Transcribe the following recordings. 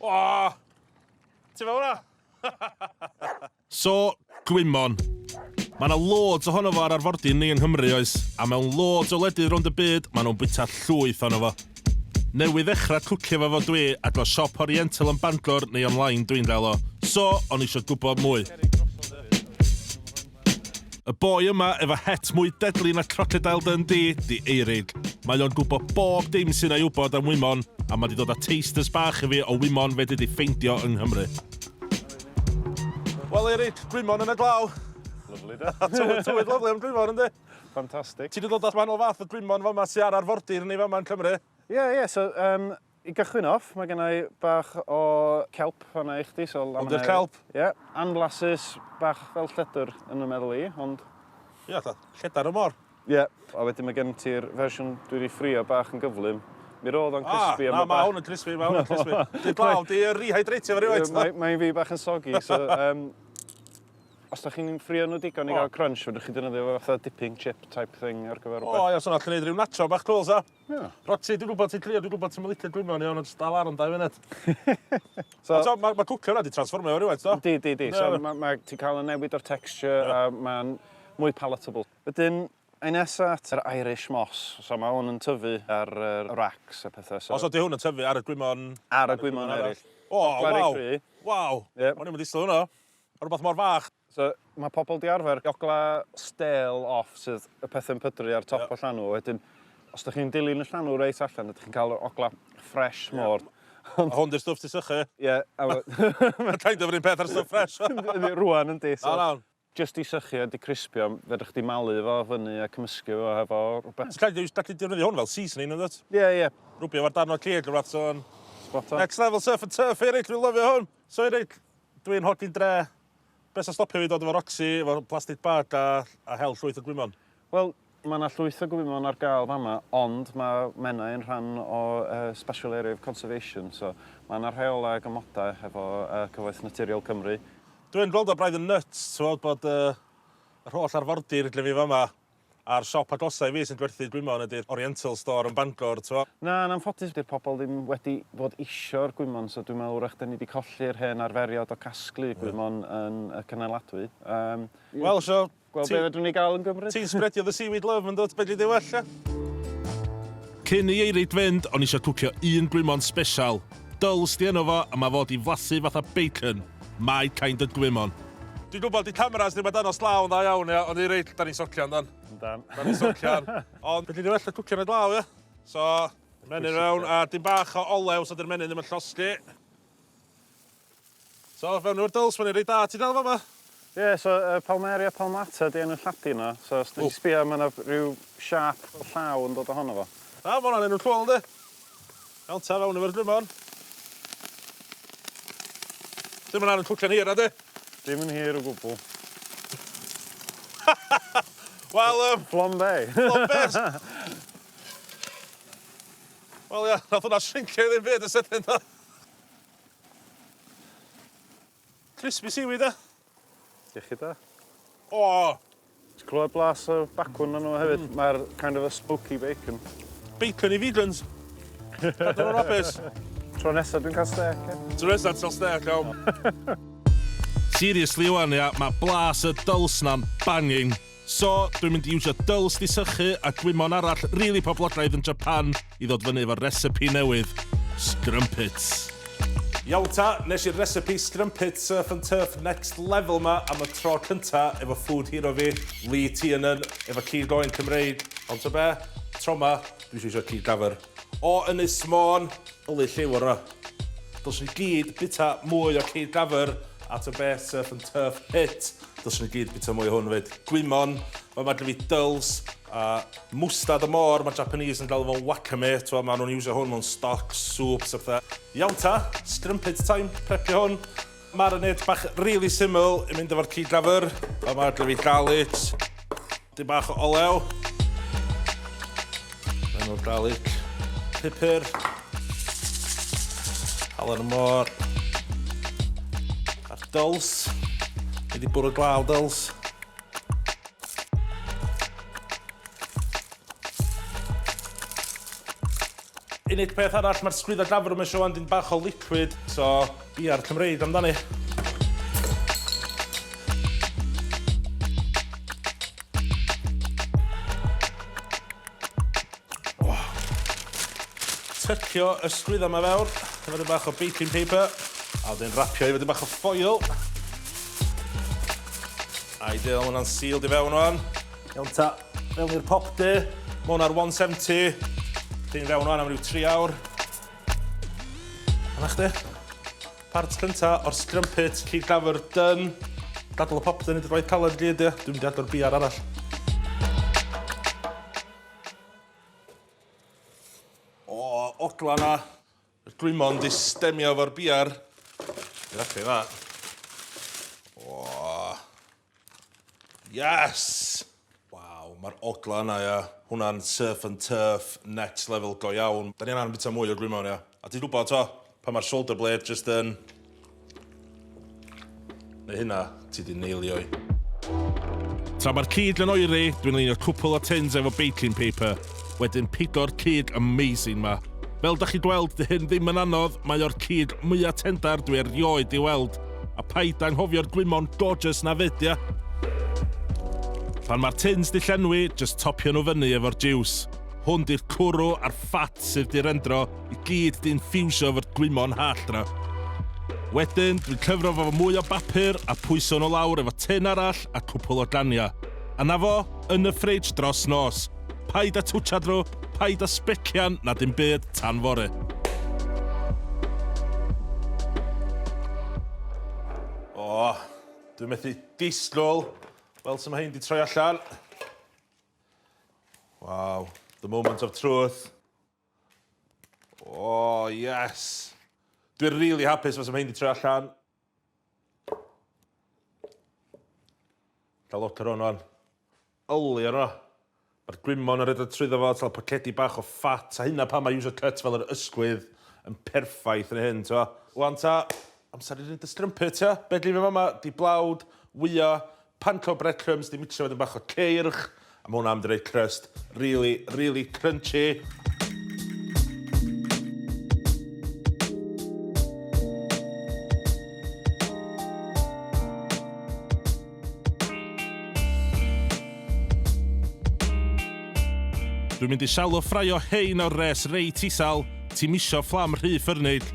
O! Ti fe hwnna? So, gwymon. Mae yna loads ohono fo ar arfordir ni yng Nghymru oes, a mewn loads o wledydd rownd y byd, maen nhw'n bwyta llwyth ohono fo. Newydd ddechrau cwcio fo dwi, a dros siop Oriental yn Bangor neu online dwi'n gael o. So, o'n i eisiau gwybod mwy. Y boi yma efo het mwy deadly na crocodile Dundee di Eirig. Mae o'n gwybod bob dim sy'n ei wybod am wymon, a mae wedi dod â tasters bach i fi o wymon fe wedi ffeindio yng Nghymru. Wel Eirig, gwymon yn y glaw. Lyfli da. Tywyd lyflu am gwymon yndi? Ffantastig. Ti wedi dod at wahanol fath o gwymon fama sy'n ar arfordir ni fama yn Cymru? Ie, so i gychwyn off, mae gen i bach o kelp fan'na i chdi. Onder kelp? Ie, anblasus bach fel lledr yn y meddwl i, ond... Ie, lledar y môr. Ie, a wedyn mae gen ti'r fersiwn dwi wedi ffrio bach yn gyflym. Mi roedd o'n crispy. Na, mae hwn yn crispy, mae hwn yn crispy. Di glaw, di rehydratio fe rhywbeth. Mae'n fi bach yn soggy, so... Os da chi'n ffrio nhw digon i gael crunch, fydwch chi defnyddio fatha dipping chip type thing ar gyfer rhywbeth. O, ia, so na chi'n neud rhyw nacho bach cool, sa? Ie. Roxy, dwi'n gwybod ti'n cleo, dwi'n gwybod ti'n mylicio gwymon iawn, ond dal ar yn 2 funud. So, mae cwcio hwnna di transformio o rhywbeth, so? Di. So, ti'n cael y newid o'r texture a mae'n mwy palatable. Wedyn, ein nesa at yr Irish moss. So, mae hwn yn tyfu ar racks a pethau. O, so di hwn yn tyfu ar y gwymon... Ar y gwymon eraill. O, waw. O'n i'n mynd i slo hwnna. Rhywbeth mor fach. So, mae pobl di arfer ogla stale off sydd y pethau'n pydru ar top o llanw. Wedyn, os ydych chi'n dilyn y llanw reit allan, ydych chi'n cael ogla fresh môr. A hwn di'r stwff ti sychu? Ie. Mae'n kind of yr un peth ar stwff fresh. Rwan yndi. Nawn. Just i sychu a di crispio, fedrwch chi malu fo fyny a cymysgu fo hefo rhywbeth. Ti'n gallu defnyddio hwn fel seasoning, ynddo? Ie. Rwbio fo'r darn o clir, rhywbeth so'n... Spot on. Next level surf and turf, Eric, dwi'n lyfio hwn. So, Eric, dwi'n hodli'n dre. Be sa stopio fi dod efo Roxy, efo plastic bag a hel llwyth o gwymon? Wel, mae yna llwyth o gwymon ar gael fama, ond mae Menna yn rhan o Special Area of Conservation, so mae yna rheolau gymodau efo Cyfoeth Naturiol Cymru. Dwi'n gweld o braidd yn nuts, ti'n bod yr holl arfordir lle fi fama a'r siop agosau fi sy'n gwerthu gwymon ydy'r Oriental Store yn Bangor, ti'n bod? Na, yn anffodus, di'r pobl ddim wedi bod isio'r gwymon, so dwi'n meddwl wrach da ni wedi colli'r hen arferiad o casglu gwymon yn y cynaladwy. Wel, so... Gweld be fedrwn ni gael yn Gymru? Ti'n spredio the seaweed love yn dod beth i di well, Cyn i Eirid fynd, o'n eisiau cwcio un gwymon special. Dulse di enw fo, a mae fod i flasu fatha bacon. My kind of gwymon. Dwi'n gwybod i cameras ddim yn dan o slaw yn dda iawn, ond i reid, da ni'n socian, dan. Da ni'n socian. Ond beth ni'n well y cwcio yn y glaw, So, menyn rawn, a dim bach o olew, so dy'r menyn ddim yn llosgi. So, fewn o'r dulse, mae'n reit da. Ti'n dal fama? Ie, so Palmeria palmata di enw lladi yna. So, os ti'n sbio, mae yna rhyw siap llaw yn dod ohono fo. A, mae hwnna'n enw llwol, ynddi? Iawn ta, fewn efo'r gwymon. Dim yn angen cwcio'n hir, ynddi? Dim yn hir o gwbl. Wel, Flambé. Flambés. Wel, ia, nath hwnna shrinkio i ddim byd y sydyn, da. Crispy seaweed, Diolch i da. O! Ti'n clywed blas o bacwn yn nhw hefyd? Mae'r kind of a smoky bacon. Bacon i vegans. Cadw nhw'n hapus. Tro nesaf dwi'n cael steak, Tro nesaf ti'n steak, iawn. Seriously, wan, ia, mae blas y dulse na'n banging. So, dwi'n mynd i iwsio dulse di sychu a gwymon arall really poblogaidd yn Japan i ddod fyny efo'r recipe newydd. Scrumpets. Iawn ta, nes i'r recipe Scrumpets Surf and Turf Next Level ma am y tro cynta efo food hero fi, Lee Tiernan, efo cyd goen Cymreig. Ond ta be, tro ma, dwi eisiau cyd gafr. O Ynys Môn, ylu lliw o'r Dos ni gyd bita mwy o cyd gafr at y be surf and turf hit. Dos ni gyd bita mwy o hwn fyd. Gwymon, mae gyda fi dulse, a mwstad y môr, mae Japanese yn gael fo'n wakame, mae nhw'n iwsio hwn mewn stock, soups a pethau. Iawn ta, Scrumpets time, prepio hwn. Marinade bach really syml i mynd efo'r cyd gafr. A mae gyda fi garlic, dim bach o olew. Enw'r garlic, pupur, halen y môr, a'r dulse. Wedi bwrw glaw dulse. unig peth arall, mae'r sgwydda lafr yma eisiau dyn bach o liquid, so bia'r Cymreig amdani. Tycio y sgwydda yma fewn, efo dyn bach o baking paper, a wedyn rapio efo dyn bach o foil. Ideal, mae hwnna'n sealed i fewn o'n. Iawn ta, fewn i'r pop di. Mae hwnna'r 170. Dyn fewn o'n am ryw 3 awr. Yna chdi. Part cynta o'r Scrumpets, cig lafr done. Dadl y pop di, nid yn rhoi caled gyd i. Dwi'n mynd i adro'r biar arall. O, ogla na. Y gwymon di stemio efo'r biar. Dwi'n rhaid i dda. Yes! Waw, mae'r ogla yna, ia. Hwna'n surf and turf, next level go iawn. Da ni yna'n bita mwy o gwymon, ia. A ti'n gwybod to, pa mae'r shoulder blade just yn... Neu hynna, ti di neilio i. Tra mae'r cyd yn oeri, dwi'n lunio cwpl o tins efo baking paper. Wedyn 4 cyd amazing ma. Fel da chi gweld, dy hyn ddim yn anodd, mae o'r cyd mwyaf tendar dwi erioed i weld. A paid anghofio'r gwymon gorgeous na fyd, ia. Pan mae'r tins di llenwi, just topio nhw fyny efo'r juice. Hwn di'r cwrw a'r ffat sydd di rendro i gyd di'n ffiwsio efo'r gwymon hall na. Wedyn, dwi'n cyfro fo mwy o bapur a pwyso nhw lawr efo tin arall a cwpl o dania. A na fo, yn y fridge dros nos. Paid a twtsiad nhw, paid a sbecian na dim byd tan fore. O, dwi'n methu disgwyl. Fel sy'n mae hyn di troi allan. Wow, the moment of truth. Oh, yes. Dwi'n really hapus fel sy'n mae hyn di troi allan. Cael lot ar hwn o'n. Yli ar hwnna. Mae'r gwymon yn rhedeg trwyddo fo, tal pocedi bach o ffat. A hynna pan mae user cut fel yr ysgwydd yn perffaith yn hyn, t'o. Wan ta, amser i rhaid y Scrumpets, ia. Bedli fe yma, di blawd, wya, panko breadcrumbs, di mixio wedyn bach o ceirch, a mae hwnna am dreid crust. Really, really crunchy. Dwi'n mynd i shallow ffraio hein o'r res reit isal, ti'n misio fflam rhy ffyrnig.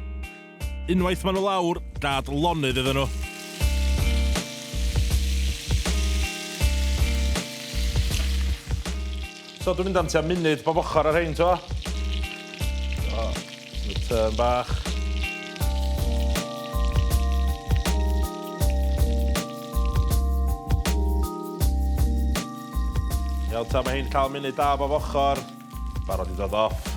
Unwaith maen nhw lawr, gad lonydd iddyn nhw. So dwi'n mynd am tua munud bob ochr ar hein, t'o. So, yn y turn bach. Iawn ta, mae hi'n cael munud da bob ochr. Barod i dod off.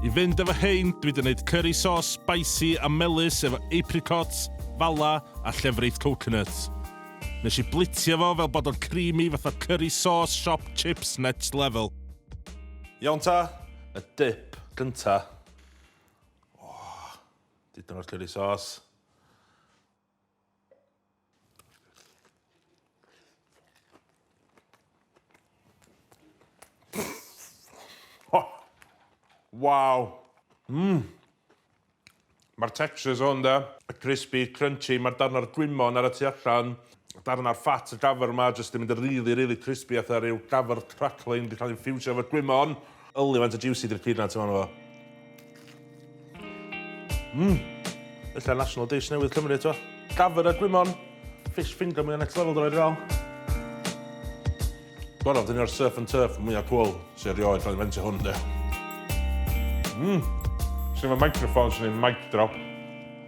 I fynd efo hein, dwi wedi gwneud curry sauce spicy a melys efo apricots, fala a llefrith coconut. Nes i blitio fo fel bod o'n creamy fatha curry sauce shop chips next level. Iawn ta, y dip gynta. Dydyn o'r curry sauce. Wow. Mae'r textures o'n da. Y crispy, crunchy, mae'r darn o'r gwymon ar y tu allan. Darn o'r fat y gafr yma, jyst yn mynd yn really crispy atho rhyw gafr crackling di cael ei ffiwsio efo'r gwymon. Yli faint o juicy di'r cyd na, ti'n fan efo. Ella national dish newydd Cymru, t'o. Gafr a gwymon. Fish finger mwy next level dwi'n rhaid. Gorau, dyn ni'r surf and turf mwyaf cool sy'n erioed rhaid i fentio hwn, de. Sy'n efo microphone sy'n ein mic drop.